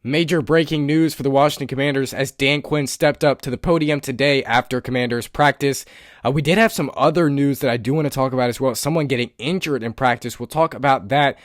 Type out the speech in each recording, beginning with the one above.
Major breaking news for the Washington Commanders as Dan Quinn stepped up to the podium today after Commanders practice. We did have some other news that I do want to talk about as well. Someone getting injured in practice. We'll talk about that.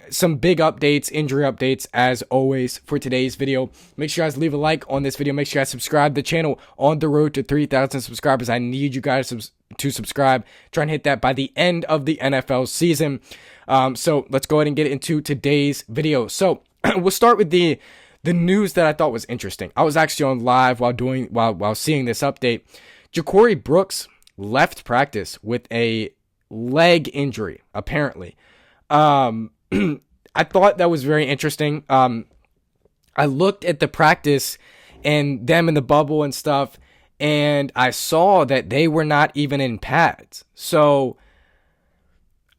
Some big updates, injury updates, as always, for today's video. Make sure you guys leave a like on this video. Make sure you guys subscribe to the channel on the road to 3,000 subscribers. I need you guys to subscribe. Try and hit that by the end of the NFL season. So let's go ahead and get into today's video. So we'll start with the news that I thought was interesting. I was actually on live while seeing this update. Ja'Cory Brooks left practice with a leg injury, apparently. I thought that was very interesting. I looked at the practice and them in the bubble and stuff, and I saw that they were not even in pads. So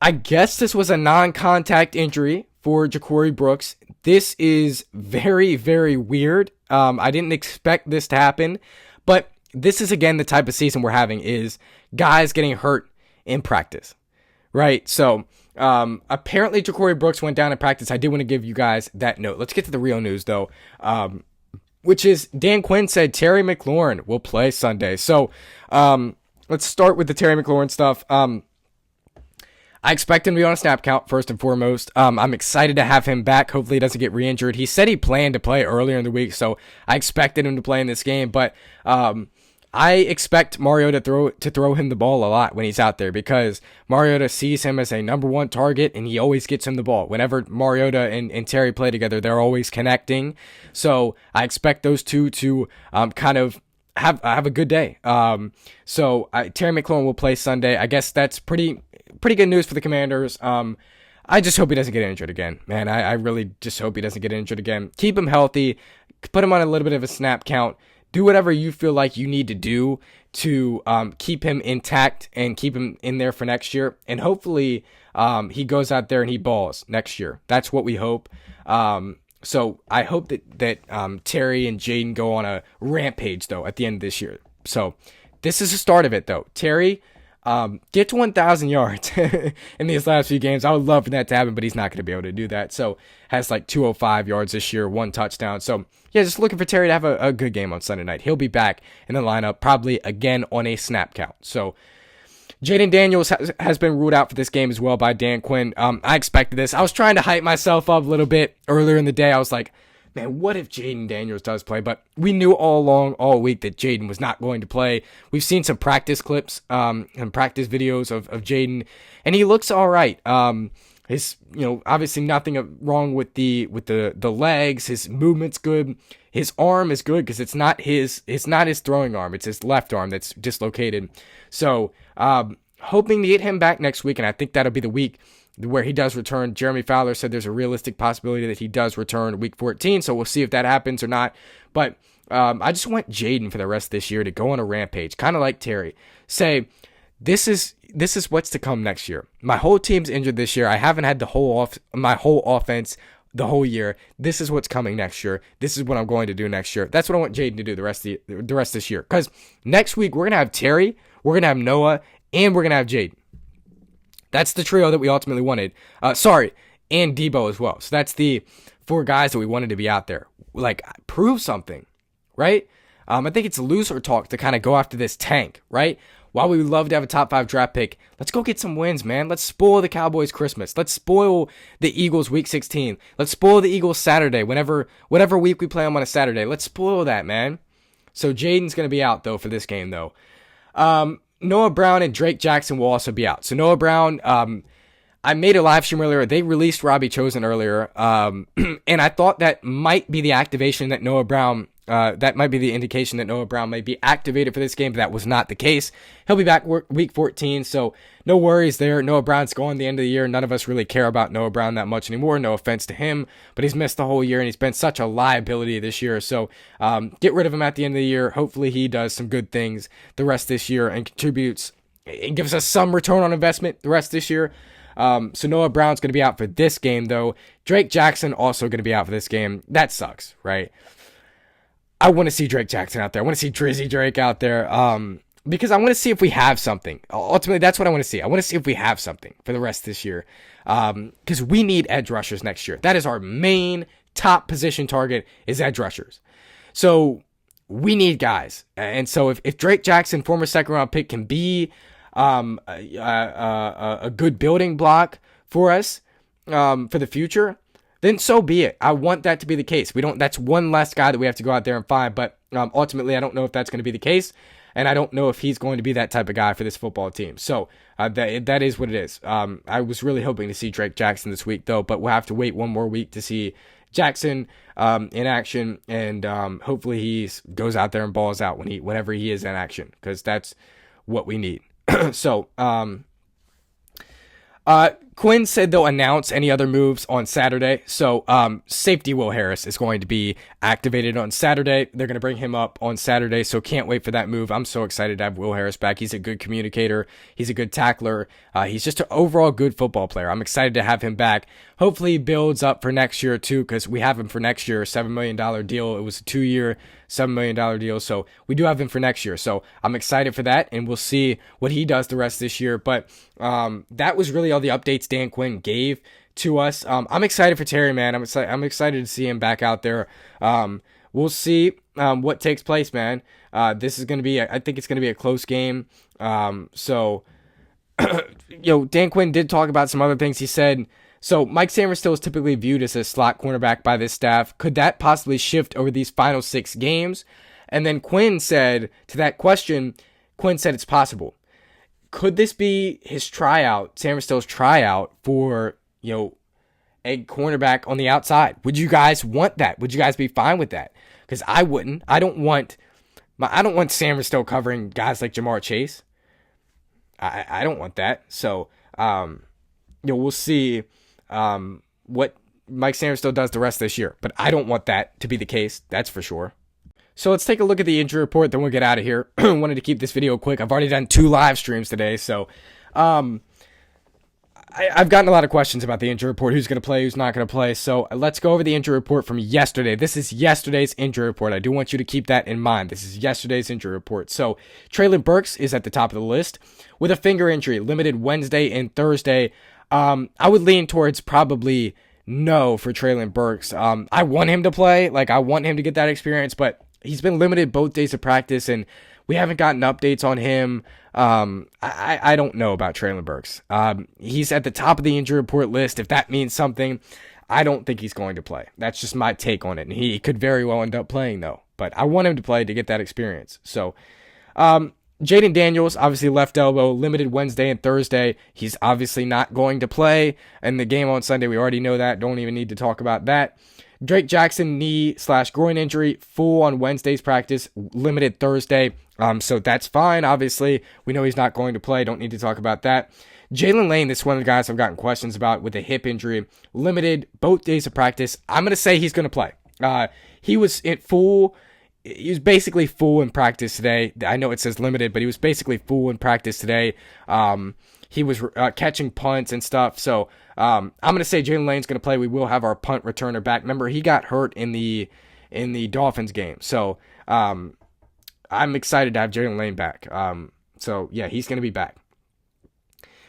I guess this was a non-contact injury for Ja'Cory Brooks. This is very, very weird. I didn't expect this to happen, but this is, again, the type of season we're having is guys getting hurt in practice, right? So apparently Ja'Cory Brooks went down in practice. I did want to give you guys that note. Let's get to the real news, though, which is Dan Quinn said Terry McLaurin will play Sunday. So let's start with the Terry McLaurin stuff. I expect him to be on a snap count, first and foremost. I'm excited to have him back. Hopefully he doesn't get re-injured. He said he planned to play earlier in the week, so I expected him to play in this game. But I expect Mariota to throw him the ball a lot when he's out there, because Mariota sees him as a number one target, and he always gets him the ball. Whenever Mariota and Terry play together, they're always connecting. So I expect those two to kind of have a good day. So Terry McLaurin will play Sunday. I guess that's pretty good news for the Commanders. I just hope he doesn't get injured again, man. I really just hope he doesn't get injured again. Keep him healthy. Put him on a little bit of a snap count. Do whatever you feel like you need to do to keep him intact and keep him in there for next year. And hopefully he goes out there and he balls next year. That's what we hope. So I hope that Terry and Jayden go on a rampage, though, at the end of this year. So this is the start of it, though. Terry, get to 1,000 yards in these last few games. I would love for that to happen, but he's not going to be able to do that. So has like 205 yards this year, 1 touchdown. So yeah, just looking for Terry to have a good game on Sunday night. He'll be back in the lineup probably again on a snap count. So Jayden Daniels has been ruled out for this game as well by Dan Quinn. I expected this. I was trying to hype myself up a little bit earlier in the day. I was like, man, what if Jayden Daniels does play? But we knew all week that Jayden was not going to play. We've seen some practice clips and practice videos of Jayden, and he looks all right. His, obviously nothing wrong with the legs. His movement's good. His arm is good because it's not his throwing arm. It's his left arm that's dislocated. So hoping to get him back next week, and I think that'll be the week where he does return. Jeremy Fowler said there's a realistic possibility that he does return week 14, so we'll see if that happens or not. But I just want Jayden for the rest of this year to go on a rampage, kind of like Terry. Say, this is what's to come next year. My whole team's injured this year. I haven't had my whole offense the whole year. This is what's coming next year. This is what I'm going to do next year. That's what I want Jayden to do the rest of this year. Because next week we're gonna have Terry, we're gonna have Noah, and we're gonna have Jayden. That's the trio that we ultimately wanted. And Debo as well. So that's the 4 guys that we wanted to be out there. Like, prove something, right? I think it's loser talk to kind of go after this tank, right? While we would love to have a top 5 draft pick, let's go get some wins, man. Let's spoil the Cowboys Christmas. Let's spoil the Eagles week 16. Let's spoil the Eagles Saturday. Whatever week we play them on a Saturday. Let's spoil that, man. So Jayden's going to be out, though, for this game, though. Noah Brown and Drake Jackson will also be out. So Noah Brown, I made a live stream earlier. They released Robbie Chosen earlier. And I thought that might be the activation that Noah Brown, that might be the indication that Noah Brown might be activated for this game, but that was not the case. He'll be back week 14, so no worries there. Noah Brown's gone the end of the year. None of us really care about Noah Brown that much anymore. No offense to him, but he's missed the whole year, and he's been such a liability this year. So get rid of him at the end of the year. Hopefully he does some good things the rest of this year and contributes and gives us some return on investment the rest of this year. So Noah Brown's going to be out for this game, though. Drake Jackson also going to be out for this game. That sucks, right? I want to see Drake Jackson out there. I want to see Drizzy Drake out there because I want to see if we have something. Ultimately, that's what I want to see. I want to see if we have something for the rest of this year because we need edge rushers next year. That is our main top position target is edge rushers. So we need guys. And so if Drake Jackson, former second round pick, can be a good building block for us for the future, then so be it. I want that to be the case. That's one less guy that we have to go out there and find. But ultimately, I don't know if that's going to be the case. And I don't know if he's going to be that type of guy for this football team. So that is what it is. I was really hoping to see Drake Jackson this week, though, but we'll have to wait one more week to see Jackson in action, and hopefully he goes out there and balls out whenever he is in action, because that's what we need. So Quinn said they'll announce any other moves on Saturday. So safety Will Harris is going to be activated on Saturday. They're going to bring him up on Saturday, so can't wait for that move. I'm so excited to have Will Harris back. He's a good communicator. He's a good tackler. He's just an overall good football player. I'm excited to have him back. Hopefully he builds up for next year too, because we have him for next year, $7 million deal. It was a 2-year, $7 million deal. So we do have him for next year. So I'm excited for that, and we'll see what he does the rest of this year. But that was really all the updates Dan Quinn gave to us. I'm excited for Terry, man. I'm excited to see him back out there. We'll see what takes place, man. This is going to be, I think it's going to be a close game. So, Dan Quinn did talk about some other things. He said, so Mike Sainristil is typically viewed as a slot cornerback by this staff. Could that possibly shift over these final 6 games? And then Quinn said, to that question, it's possible. Could this be his tryout, Sainristil's tryout for, a cornerback on the outside? Would you guys want that? Would you guys be fine with that? Because I wouldn't. I don't want Sainristil covering guys like Jamar Chase. I don't want that. So, we'll see what Mike Sainristil does the rest of this year. But I don't want that to be the case. That's for sure. So let's take a look at the injury report, then we'll get out of here. Wanted to keep this video quick. I've already done 2 live streams today, so I've gotten a lot of questions about the injury report, who's going to play, who's not going to play. So let's go over the injury report from yesterday. This is yesterday's injury report. I do want you to keep that in mind. This is yesterday's injury report. So Treylon Burks is at the top of the list with a finger injury, limited Wednesday and Thursday. I would lean towards probably no for Treylon Burks. I want him to play. I want him to get that experience, but he's been limited both days of practice, and we haven't gotten updates on him. I don't know about Treylon Burks. He's at the top of the injury report list. If that means something, I don't think he's going to play. That's just my take on it. And he could very well end up playing, though. But I want him to play to get that experience. So, Jayden Daniels, obviously left elbow, limited Wednesday and Thursday. He's obviously not going to play in the game on Sunday. We already know that. Don't even need to talk about that. Drake Jackson, knee/groin injury, full on Wednesday's practice, limited Thursday. So that's fine. Obviously, we know he's not going to play. Don't need to talk about that. Jalen Lane, this is one of the guys I've gotten questions about with a hip injury, limited both days of practice. I'm going to say he's going to play. He was basically full in practice today. I know it says limited, but he was basically full in practice today. He was catching punts and stuff. So I'm going to say Jalen Lane's going to play. We will have our punt returner back. Remember, he got hurt in the Dolphins game. So I'm excited to have Jalen Lane back. So yeah, he's going to be back.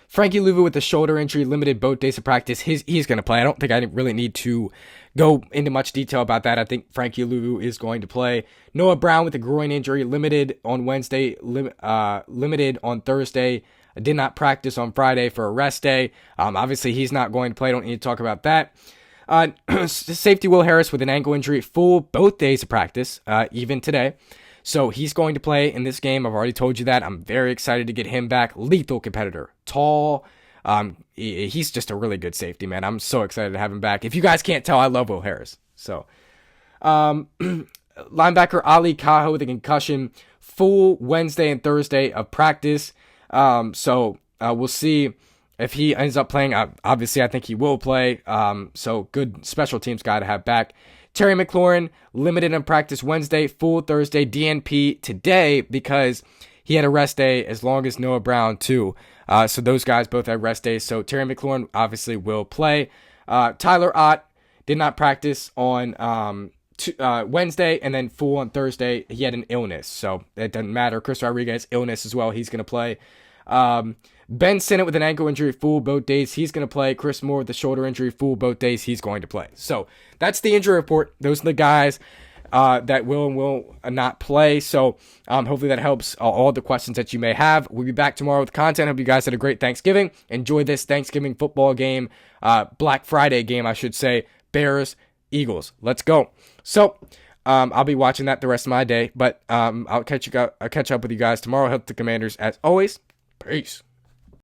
Frankie Louvu with the shoulder injury, limited both days of practice. He's going to play. I don't think I really need to go into much detail about that. I think Frankie Louvu is going to play. Noah Brown with the groin injury, limited on Wednesday, limited on Thursday. Did not practice on Friday for a rest day. Obviously, he's not going to play. Don't need to talk about that. Safety Will Harris with an ankle injury, full both days of practice, even today. So he's going to play in this game. I've already told you that. I'm very excited to get him back. Lethal competitor. Tall. He's just a really good safety, man. I'm so excited to have him back. If you guys can't tell, I love Will Harris. So, linebacker Ali Cajo with a concussion. Full Wednesday and Thursday of practice. So we'll see if he ends up playing. Obviously, I think he will play. So good special teams guy to have back. Terry McLaurin, limited in practice Wednesday, full Thursday, DNP today because he had a rest day as long as Noah Brown too. So those guys both had rest days. So Terry McLaurin obviously will play. Tyler Ott did not practice on Wednesday and then full on Thursday. He had an illness, so it doesn't matter. Chris Rodriguez, illness as well. He's going to play. Ben Sinnott with an ankle injury, full both days. He's going to play. Chris Moore with the shoulder injury, full both days. He's going to play. So that's the injury report. Those are the guys that will and will not play. So hopefully that helps all the questions that you may have. We'll be back tomorrow with content. Hope you guys had a great Thanksgiving. Enjoy this Thanksgiving football game, Black Friday game, I should say. Bears, Eagles. Let's go. So I'll be watching that the rest of my day, but I'll catch up with you guys tomorrow. Help the Commanders as always. Peace.